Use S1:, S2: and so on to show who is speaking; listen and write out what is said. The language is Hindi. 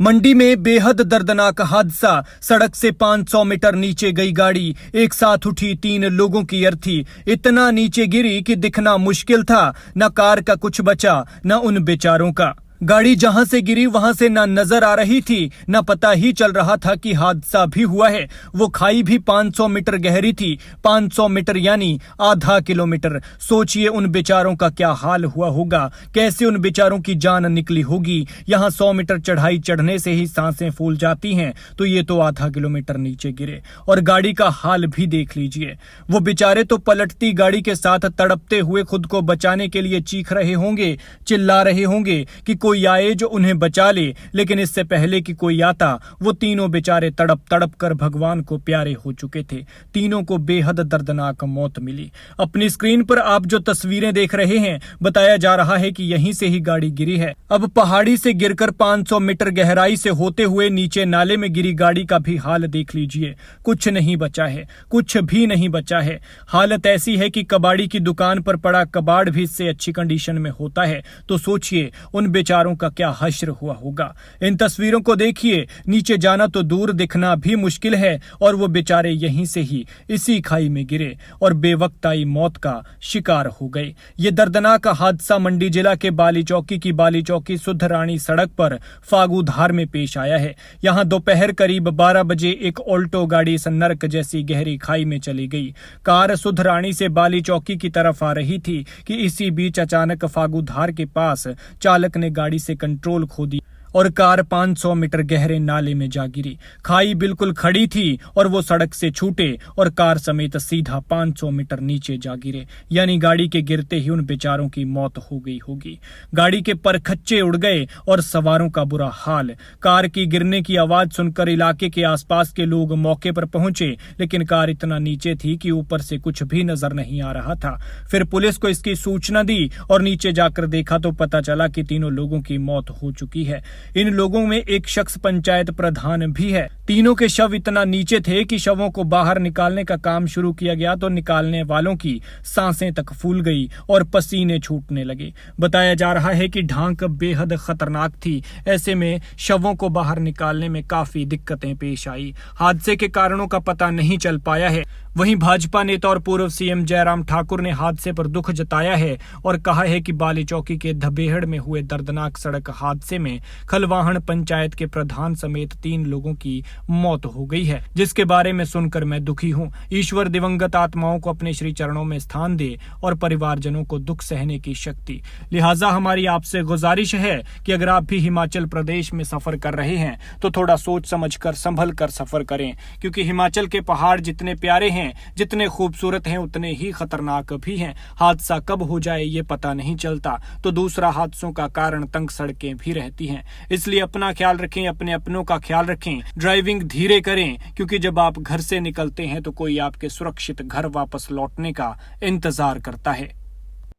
S1: मंडी में बेहद दर्दनाक हादसा। सड़क से 500 मीटर नीचे गई गाड़ी, एक साथ उठी 3 लोगों की अर्थी। इतना नीचे गिरी कि दिखना मुश्किल था। न कार का कुछ बचा, न उन बेचारों का। गाड़ी जहां से गिरी वहां से ना नजर आ रही थी, न पता ही चल रहा था कि हादसा भी हुआ है। वो खाई भी 500 मीटर गहरी थी। 500 मीटर यानी आधा किलोमीटर। सोचिए उन बेचारों का क्या हाल हुआ होगा, कैसे उन बेचारों की जान निकली होगी। यहाँ 100 मीटर चढ़ाई चढ़ने से ही सांसें फूल जाती हैं, तो ये तो आधा किलोमीटर नीचे गिरे। और गाड़ी का हाल भी देख लीजिए। वो बेचारे तो पलटती गाड़ी के साथ तड़पते हुए खुद को बचाने के लिए चीख रहे होंगे, चिल्ला रहे होंगे कि कोई आए जो उन्हें बचा ले। लेकिन इससे पहले कि कोई आता, वो तीनों बेचारे तड़प तड़प कर भगवान को प्यारे हो चुके थे। तीनों को बेहद दर्दनाक मौत मिली। अपनी स्क्रीन पर आप जो तस्वीरें देख रहे हैं, बताया जा रहा है कि यहीं से ही गाड़ी गिरी है। अब पहाड़ी से गिरकर 500 मीटर गहराई से होते हुए नीचे नाले में गिरी गाड़ी का भी हाल देख लीजिए। कुछ नहीं बचा है, कुछ भी नहीं बचा है। हालत ऐसी है कि कबाड़ी की दुकान पर पड़ा कबाड़ भी इससे अच्छी कंडीशन में होता है। तो सोचिए उन बेचारों का क्या हश्र हुआ होगा। इन तस्वीरों को देखिए, नीचे जाना तो दूर, दिखना भी मुश्किल है। और वो बेचारे यहीं से ही इसी खाई में गिरे और बेवक्ताई मौत का शिकार हो गए। ये दर्दनाक हादसा मंडी जिला के बाली चौकी की बाली चौकी सुधरानी सड़क पर फागुधार में पेश आया है। यहाँ दोपहर करीब 12 बजे एक ऑल्टो गाड़ी इस नर्क जैसी गहरी खाई में चली गई। कार सुधरानी से बाली चौकी की तरफ आ रही थी कि इसी बीच अचानक फागुधार के पास चालक ने गाड़ी से कंट्रोल खो दी और कार 500 मीटर गहरे नाले में जा गिरी। खाई बिल्कुल खड़ी थी और वो सड़क से छूटे और कार समेत सीधा 500 मीटर नीचे जा गिरे। यानी गाड़ी के गिरते ही उन बेचारों की मौत हो गई होगी। गाड़ी के परखच्चे उड़ गए और सवारों का बुरा हाल। कार की गिरने की आवाज सुनकर इलाके के आसपास के लोग मौके पर पहुंचे, लेकिन कार इतना नीचे थी कि ऊपर से कुछ भी नजर नहीं आ रहा था। फिर पुलिस को इसकी सूचना दी और नीचे जाकर देखा तो पता चला कि तीनों लोगों की मौत हो चुकी है। इन लोगों में एक शख्स पंचायत प्रधान भी है। तीनों के शव इतना नीचे थे कि शवों को बाहर निकालने का काम शुरू किया गया तो निकालने वालों की सांसें तक फूल गई और पसीने छूटने लगे। बताया जा रहा है कि ढांक बेहद खतरनाक थी। ऐसे में शवों को बाहर निकालने में काफी दिक्कतें पेश आई। हादसे के कारणों का पता नहीं चल पाया है। वहीं भाजपा नेता और पूर्व सीएम जयराम ठाकुर ने हादसे पर दुख जताया है और कहा है कि बाली चौकी के धबेहड़ में हुए दर्दनाक सड़क हादसे में खलवाहन पंचायत के प्रधान समेत 3 लोगों की मौत हो गई है, जिसके बारे में सुनकर मैं दुखी हूं। ईश्वर दिवंगत आत्माओं को अपने श्री चरणों में स्थान दे और परिवारजनों को दुख सहने की शक्ति। लिहाजा हमारी आपसे गुजारिश है कि अगर आप भी हिमाचल प्रदेश में सफर कर रहे हैं तो थोड़ा सोच समझ कर संभल कर सफर करें, क्योंकि हिमाचल के पहाड़ जितने प्यारे हैं, जितने खूबसूरत हैं, उतने ही खतरनाक भी हैं। हादसा कब हो जाए ये पता नहीं चलता, तो दूसरा हादसों का कारण तंग सड़कें भी रहती हैं। इसलिए अपना ख्याल रखें, अपने अपनों का ख्याल रखें, ड्राइविंग धीरे करें, क्योंकि जब आप घर से निकलते हैं तो कोई आपके सुरक्षित घर वापस लौटने का इंतजार करता है।